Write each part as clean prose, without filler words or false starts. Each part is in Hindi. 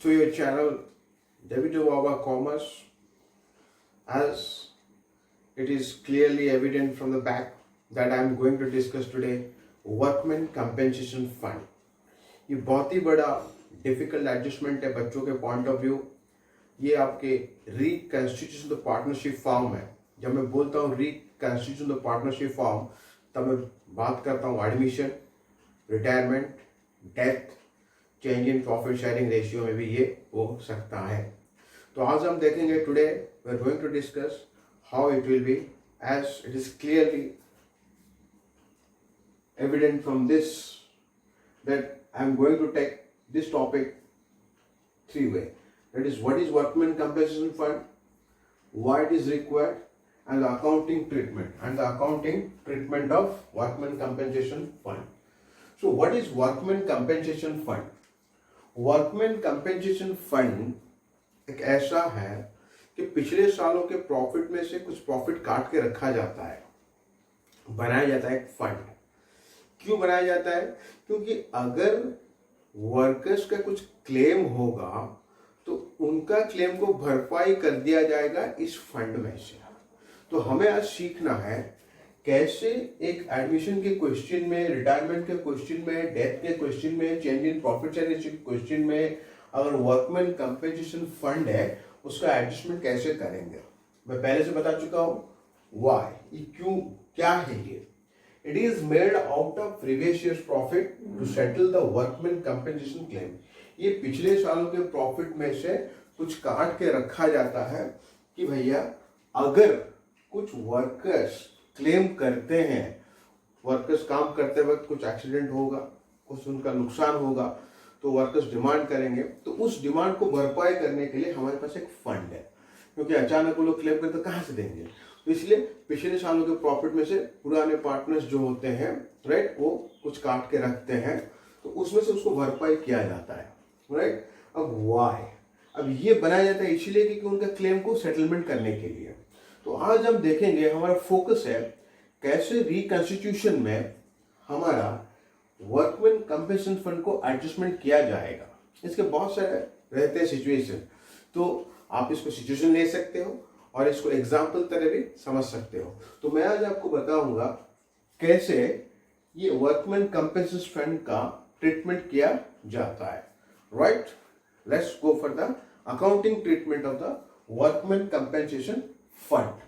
to your channel David Wawa Commerce. As it is clearly evident from the back that I am going to discuss today workman compensation fund. ये बहुत ही बड़ा डिफिकल्ट एडजस्टमेंट है बच्चों के पॉइंट ऑफ व्यू. ये आपके रिकंस्टिट्यूशन द पार्टनरशिप फॉर्म है. जब मैं बोलता हूँ रिकंस्टिट्यूशन द पार्टनरशिप फॉर्म तब मैं बात करता हूँ admission, retirement, death, change in profit sharing ratio में भी ये हो सकता है. तो आज हम देखेंगे today we are going to discuss how it will be as it is clearly evident from this that I am going to take this topic three way. That is, what is workman compensation fund, why it is required, and the accounting treatment of workman compensation fund. So what is workman compensation fund? Workman compensation fund एक ऐसा है कि पिछले सालों के प्रॉफिट में से कुछ प्रॉफिट काट के रखा जाता है, बनाया जाता है एक फंड. क्यों बनाया जाता है? क्योंकि अगर वर्कर्स का कुछ क्लेम होगा तो उनका क्लेम को भरपाई कर दिया जाएगा इस फंड में से. तो हमें आज सीखना है कैसे एक एडमिशन के क्वेश्चन में, रिटायरमेंट के क्वेश्चन में, डेथ के क्वेश्चन में, चेंज इन प्रॉफिट शेयरिंग के क्वेश्चन में अगर वर्कमैन कंपेंसेशन फंड है उसका एडजस्टमेंट कैसे करेंगे. मैं पहले से बता चुका हूं व्हाई, ये क्यों, क्या है ये. It is made out of previous year's profit to settle the workman compensation claim. ये पिछले सालों के प्रॉफिट में से कुछ काट के रखा जाता है कि भैया अगर कुछ वर्कर्स क्लेम करते हैं, वर्कर्स काम करते वक्त कुछ एक्सीडेंट होगा, कुछ उनका नुकसान होगा, तो वर्कर्स डिमांड करेंगे, तो उस डिमांड को भरपाई करने के लिए हमारे पास एक फंड है. क्योंकि अचानक वो लोग क्लेम करते कहाँ से देंगे. तो इसलिए पिछले सालों के प्रॉफिट में से पुराने पार्टनर्स जो होते हैं, राइट, वो कुछ काट के रखते हैं, तो उसमें से उसको भरपाई किया जाता है, राइट. अब व्हाई, अब ये बनाया जाता है इसलिए क्योंकि उनका क्लेम को सेटलमेंट करने के लिए. तो आज हम देखेंगे, हमारा फोकस है कैसे रिकंस्टिट्यूशन में हमारा वर्कमैन कंपेंसेशन फंड को एडजस्टमेंट किया जाएगा. इसके बहुत सारे रहते हैं सिचुएशन, तो आप इसको सिचुएशन ले सकते हो और इसको एग्जाम्पल तरह भी समझ सकते हो. तो मैं आज आपको बताऊंगा कैसे ये वर्कमैन कंपेंसेशन फंड का ट्रीटमेंट किया जाता है. Right, let's go for the accounting treatment of the workman compensation fund.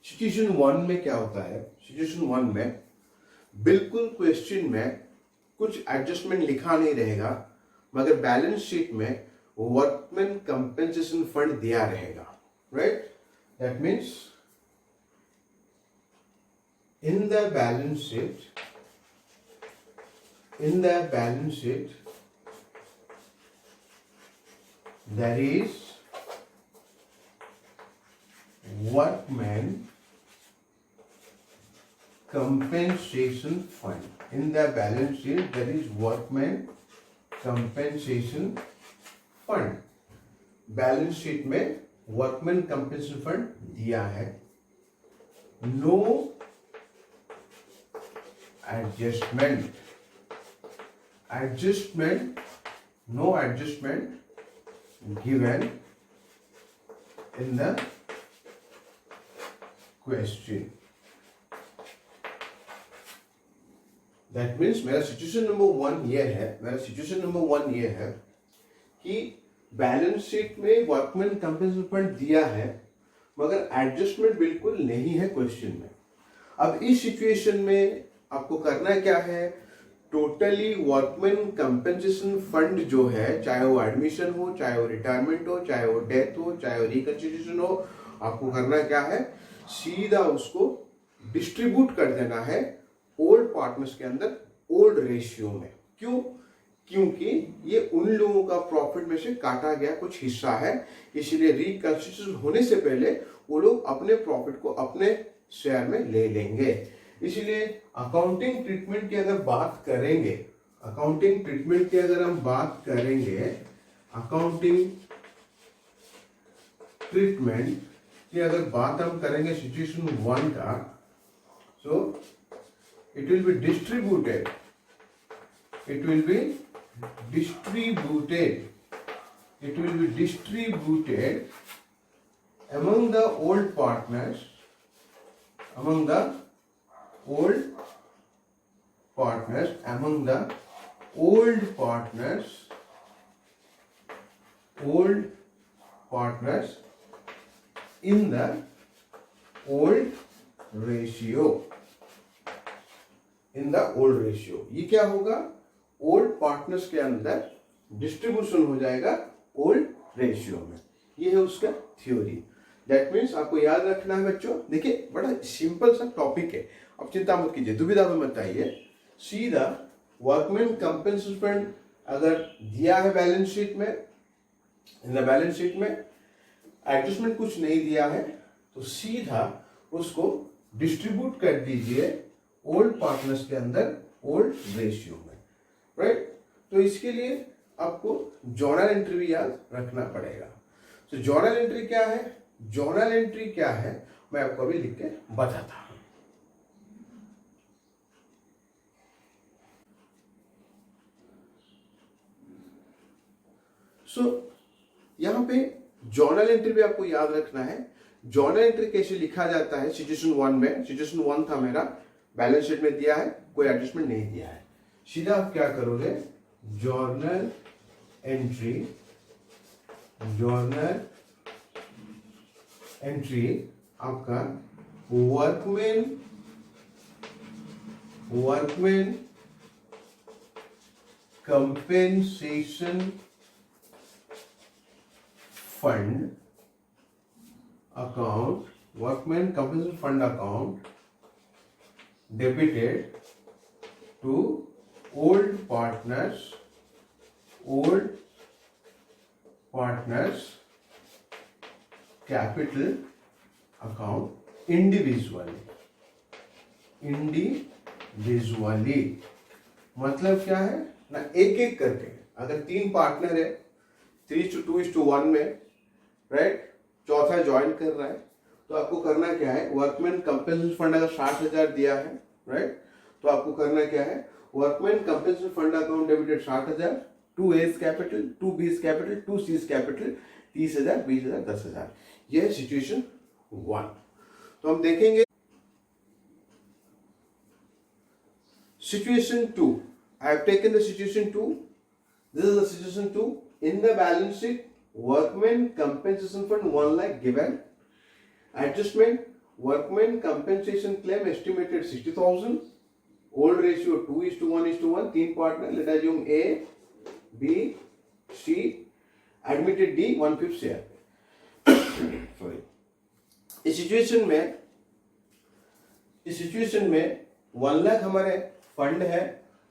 Situation 1 में क्या होता है? सिचुएशन 1 में बिल्कुल क्वेश्चन में कुछ एडजस्टमेंट लिखा नहीं रहेगा, मगर बैलेंस शीट में वर्कमैन कंपेंसेशन फंड दिया रहेगा. Right, that means in the balance sheet there is workman compensation fund. In the balance sheet there is workman compensation fund. Balance sheet में वर्कमैन कंपेंसेशन फंड दिया है. No adjustment given in the question. That means मेरा सिचुएशन नंबर 1 ये है कि बैलेंस शीट में वर्कमैन कंपेंसेशन फंड दिया है मगर एडजस्टमेंट बिल्कुल नहीं है क्वेश्चन में. अब इस सिचुएशन में आपको करना क्या है? टोटली वर्कमैन कंपेंसेशन फंड जो है, चाहे वो एडमिशन हो, चाहे वो रिटायरमेंट हो, चाहे वो डेथ हो, चाहे वो रिकंस्टिट्यूशन हो, आपको करना क्या है? सीधा उसको डिस्ट्रीब्यूट कर देना है ओल्ड पार्टनर्स के अंदर ओल्ड रेशियो में. क्यों? क्योंकि ये उन लोगों का प्रॉफिट में से काटा गया कुछ हिस्सा है, इसलिए रिकंस्टिट्यूशन होने से पहले वो लोग अपने प्रॉफिट को अपने शेयर में ले लेंगे. इसलिए अकाउंटिंग ट्रीटमेंट की अगर बात करेंगे, अकाउंटिंग ट्रीटमेंट की अगर बात हम करेंगे सिचुएशन 1 का, So it will be distributed. It will be distributed. It will be distributed among the old partners. Among the old partners. Among the old partners. Old partners in the old ratio. In the old ratio. ये क्या होगा? ओल्ड पार्टनर्स के अंदर डिस्ट्रीब्यूशन हो जाएगा ओल्ड रेशियो में. ये है उसका थ्योरी. दैट मीन्स आपको याद रखना है बच्चों. देखिए बड़ा सिंपल सा टॉपिक है, अब चिंता मत कीजिए, दुविधा में मत आइए. सीधा वर्कमैन कंपेंसेशन फंड अगर दिया है बैलेंस शीट में, इन द बैलेंस शीट में एडजस्टमेंट कुछ नहीं दिया है, तो सीधा उसको डिस्ट्रीब्यूट कर दीजिए ओल्ड पार्टनर्स के अंदर ओल्ड रेशियो में. राइट. तो इसके लिए आपको जर्नल एंट्री भी याद रखना पड़ेगा. तो जर्नल एंट्री क्या है? जर्नल एंट्री क्या है मैं आपको अभी लिख के बताता हूं. सो यहां पे जर्नल एंट्री भी आपको याद रखना है. जर्नल एंट्री कैसे लिखा जाता है? सिचुएशन 1 में, सिचुएशन 1 था मेरा, बैलेंस शीट में दिया है, कोई एडजस्टमेंट नहीं दिया है. सीधा आप क्या करोगे? Journal entry. जर्नल एंट्री आपका workman compensation fund account, workman compensation fund account debited to old partners capital account individually. मतलब क्या है ना, एक एक करके. अगर 3 पार्टनर है 3:2:1 में, राइट, चौथा ज्वाइन कर रहा है, तो आपको करना क्या है? वर्कमैन कंपेंसेशन फंड अगर 60,000 दिया है, राइट, तो आपको करना क्या है? Workman compensation fund account debited 60,000, 2 A's capital, 2 B's capital, 2 C's capital, 30,000, 20,000, 10,000. यह है सिचुएशन 1. तो हम देखेंगे situation 2. I have taken the situation 2. This is the situation 2. In the balance sheet workman compensation fund 1 lakh given. Adjustment, workman compensation claim estimated 60,000. Old ratio 2:1:1. 3 partner. Let us assume A, B, C. Admitted D 1/5 share. Sorry. इस सिचुएशन में 1 लाख हमारे फंड है,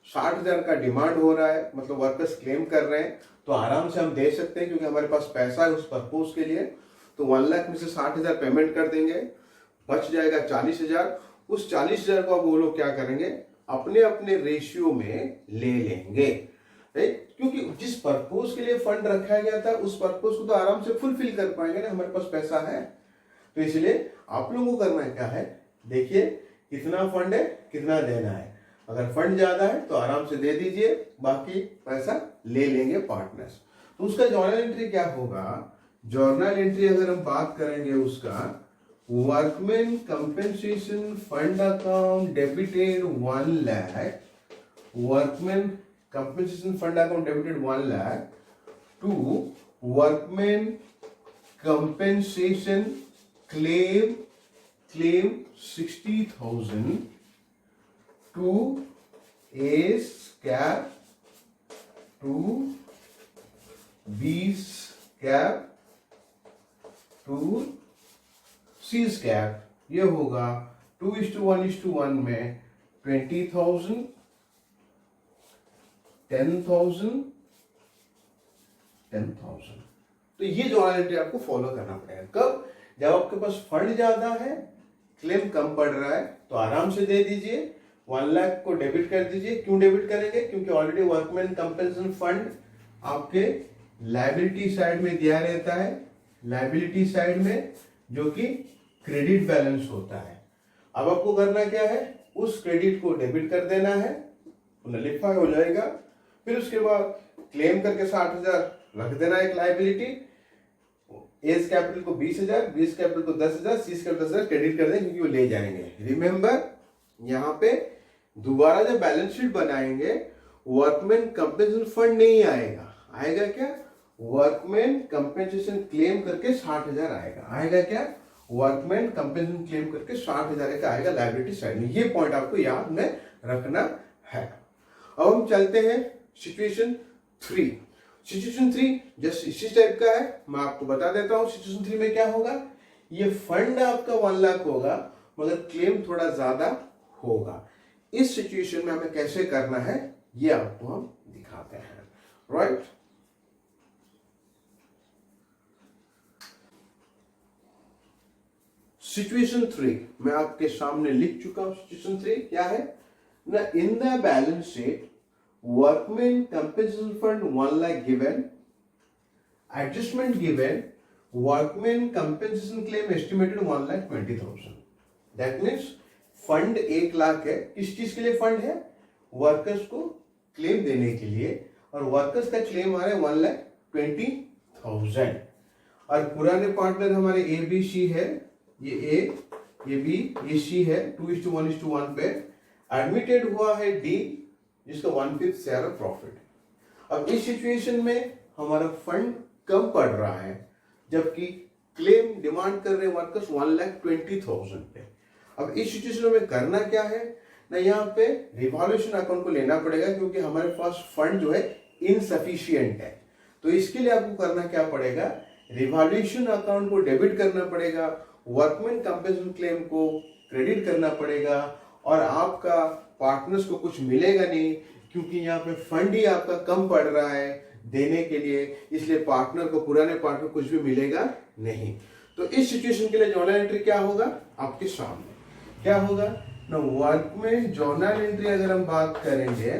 60,000 का डिमांड हो रहा है, मतलब वर्कर्स क्लेम कर रहे हैं, तो आराम से हम दे सकते हैं क्योंकि हमारे पास पैसा है उस पर्पज के लिए. तो 1 लाख में से 60,000 पेमेंट कर देंगे, बच जाएगा 40,000. उस 40,000 को अब वो लोग क्या करेंगे? अपने अपने रेशियो में ले लेंगे, राइट. क्योंकि जिस पर्पज के लिए फंड रखा गया था उस पर्पज को तो आराम से फुलफिल कर पाएंगे ना, हमारे पास पैसा है. तो इसलिए आप लोगों को करना क्या है? देखिए कितना फंड है, कितना देना है. अगर फंड ज्यादा है तो आराम से दे दीजिए, बाकी पैसा ले लेंगे पार्टनर्स. तो उसका जर्नल एंट्री क्या होगा? जर्नल एंट्री अगर हम बात करेंगे उसका, workman compensation fund account debited 1 lakh. Workman compensation fund account debited 1 lakh to workman compensation claim 60,000 to A's cap, to B's cap, to C's cap. ये होगा 2:1:1 में 20,000, 10,000, 10,000. तो ये जर्नल एंट्री आपको फॉलो करना पड़ेगा. कब? जब आपके पास फंड ज्यादा है, क्लेम कम पड़ रहा है, तो आराम से दे दीजिए. 1 लाख को डेबिट कर दीजिए. क्यों डेबिट करेंगे? क्योंकि ऑलरेडी वर्कमैन कंपेंसेशन फंड आपके लायबिलिटी साइड में दिया रहता है, लायबिलिटी साइड में, जो कि क्रेडिट बैलेंस होता है. अब आपको करना क्या है, उस क्रेडिट को डेबिट कर देना है, नलिफाई हो जाएगा। फिर उसके बाद क्लेम करके 60,000 रख देना एक लाइबिलिटी, एज कैपिटल को 20,000, बीस कैपिटल को 10,000, सीज कैपिटल 10,000 क्रेडिट कर दें क्योंकि वो ले जाएंगे। रिमेंबर, यहाँ पे दोबारा जब बैलेंस शीट बनाएंगे वर्कमैन कंपेंसेशन फंड नहीं आएगा, आएगा क्या, वर्कमैन कंपेंसेशन क्लेम करके 60,000 आएगा। आएगा क्या, वर्कमैन कंपेंसेशन क्लेम करके 60,000 का आएगा लायबिलिटी साइड में। ये पॉइंट आपको याद में रखना है। अब हम चलते हैं सिचुएशन 3। सिचुएशन 3 जस्ट इसी टाइप का है, मैं आपको बता देता हूं। सिचुएशन 3 में क्या होगा, ये फंड आपका 1 लाख होगा मगर क्लेम थोड़ा ज्यादा होगा। इस सिचुएशन में हमें कैसे करना है ये आपको हम दिखाते हैं, राइट। सिचुएशन 3 मैं आपके सामने लिख चुका हूं। सिचुएशन 3 क्या है ना, इन the balance sheet workman compensation fund 1 lakh given, adjustment given, workman compensation claim estimated 1,20,000। That means fund 1 lakh है। किस चीज के लिए फंड है, वर्कर्स को क्लेम देने के लिए, और वर्कर्स का क्लेम आ रहा है 1,20,000। और पुराने पार्टनर हमारे ए बी सी है, ये बी, ये सी है, 2:1:1 पे। एडमिटेड हुआ है डी जिसका 1/5 शेयर ऑफ प्रॉफिट। अब इस सिचुएशन में हमारा फंड कम पड़ रहा है जबकि क्लेम डिमांड कर रहे वर्कर्स 1,20,000 पे। अब इस सिचुएशन में करना क्या है ना, यहाँ पे रिवॉल्यूशन अकाउंट को लेना पड़ेगा क्योंकि हमारे पास फंड जो है इनसफिशियंट है। तो इसके लिए आपको करना क्या पड़ेगा, रिवॉल्यूशन अकाउंट को डेबिट करना पड़ेगा, वर्कमैन कंपेंसेशन क्लेम को क्रेडिट करना पड़ेगा, और आपका पार्टनर्स को कुछ मिलेगा नहीं क्योंकि यहाँ पे फंड ही आपका कम पड़ रहा है देने के लिए, इसलिए पार्टनर को, पुराने पार्टनर को कुछ भी मिलेगा नहीं। तो इस सिचुएशन के लिए जर्नल एंट्री क्या होगा आपके सामने, क्या होगा ना, वर्कमैन जर्नल एंट्री अगर हम बात करेंगे,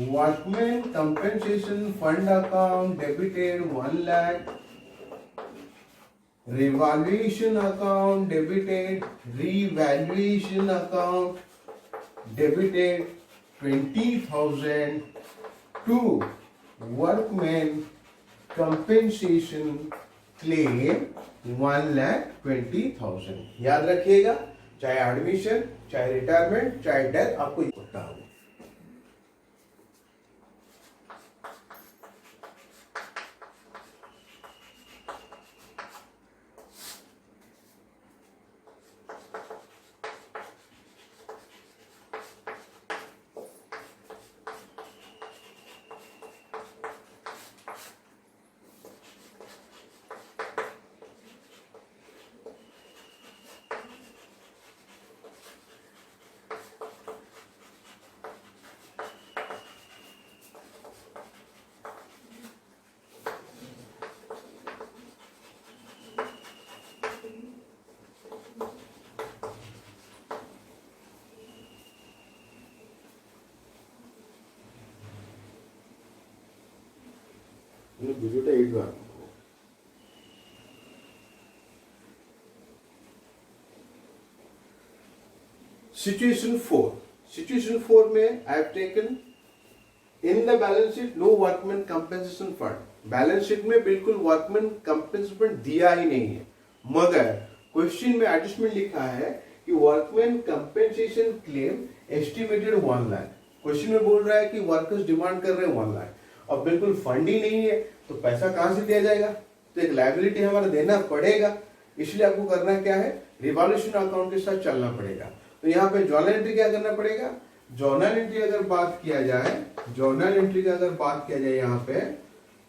workman compensation fund account debited 1 lakh, revolution account debited, revaluation account debited 20,000 to workman compensation claim 1,20,000। याद रखिएगा, चाहे एडमिशन, चाहे रिटायरमेंट, चाहे डेथ, आपको ये पता होगा। ভিডিওটা এইবার सिचुएशन 4 में I have taken in the balance sheet no workman compensation fund. Balance sheet में बिल्कुल वर्कमैन कंपेंसेशन फंड दिया ही नहीं है, मगर क्वेश्चन में एडजस्टमेंट लिखा है कि workman compensation claim estimated 1 lakh. Question में बोल रहा है कि वर्कर्स डिमांड कर रहे हैं 1 लाख, अब बिल्कुल फंड ही नहीं है तो पैसा कहां से दिया जाएगा, तो एक लायबिलिटी हमारा देना पड़ेगा। इसलिए आपको करना क्या है, रिवॉल्यूशन अकाउंट के साथ चलना पड़ेगा। तो यहाँ पे जर्नल एंट्री क्या करना पड़ेगा, जर्नल एंट्री अगर बात किया जाए, जर्नल एंट्री का अगर बात किया जाए यहाँ पे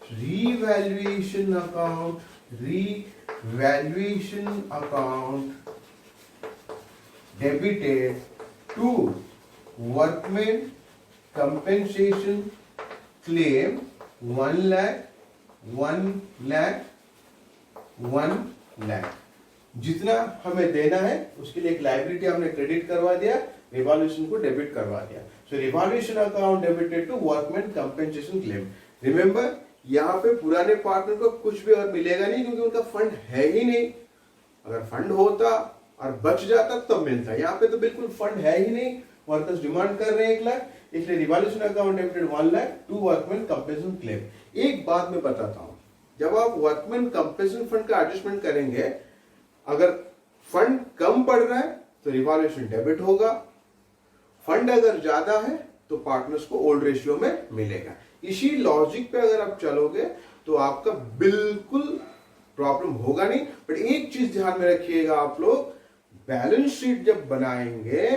revaluation account, revaluation account debited to workman compensation claim 1 lakh, 1 lakh जितना हमें देना है उसके लिए एक लायबिलिटी हमने क्रेडिट करवा दिया, रिवॉल्यूशन को डेबिट करवा दिया। So revaluation account debited to workman compensation claim. Remember, यहाँ पे पुराने पार्टनर को कुछ भी और मिलेगा नहीं क्योंकि उनका फंड है ही नहीं। अगर फंड होता और बच जाता तब मिलता है। यहाँ पे तो बिल्कुल फंड है ही नहीं, वर्कर्स डिमांड कर रहे हैं 1 लाख, इसलिए revolution account debited 1 lakh to workman compensation claim. एक बात मैं बताता हूं, जब आप वर्कमैन कंपेंसेशन फंड का एडजस्टमेंट करेंगे, अगर फंड कम पड़ रहा है तो रिवॉल्यूशन डेबिट होगा, फंड अगर ज्यादा है तो पार्टनर्स को ओल्ड रेशियो में मिलेगा। इसी लॉजिक पे अगर आप चलोगे तो आपका बिल्कुल प्रॉब्लम होगा नहीं। बट एक चीज ध्यान में रखिएगा आप लोग, बैलेंस शीट जब बनाएंगे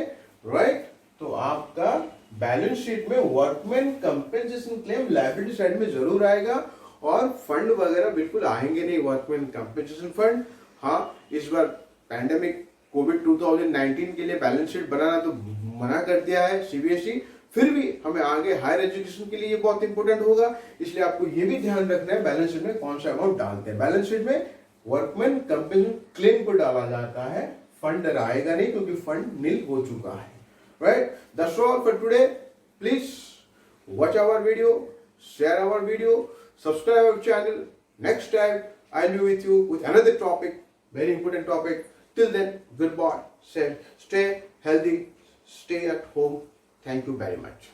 राइट, तो आपका बैलेंस शीट में workman compensation claim liability side में जरूर आएगा, और फंड वगैरह बिल्कुल आएंगे नहीं वर्कमैन कंपेंसेशन फंड। हाँ, इस बार पैंडेमिक कोविड 2019 के लिए बैलेंस शीट बनाना तो मना कर दिया है सीबीएसई, फिर भी हमें आगे हायर एजुकेशन के लिए ये बहुत इंपॉर्टेंट होगा, इसलिए आपको ये भी ध्यान रखना है बैलेंस शीट में कौन सा अमाउंट डालते हैं। बैलेंस शीट में वर्कमैन कंपेंसेशन क्लेम को डाला जाता है, फंड आएगा नहीं क्योंकि फंड नील हो चुका है। Right, that's all for today. Please watch our video, share our video, subscribe our channel. Next time I will be with you with another topic, very important topic. Till then, goodbye. Stay healthy, stay at home. Thank you very much.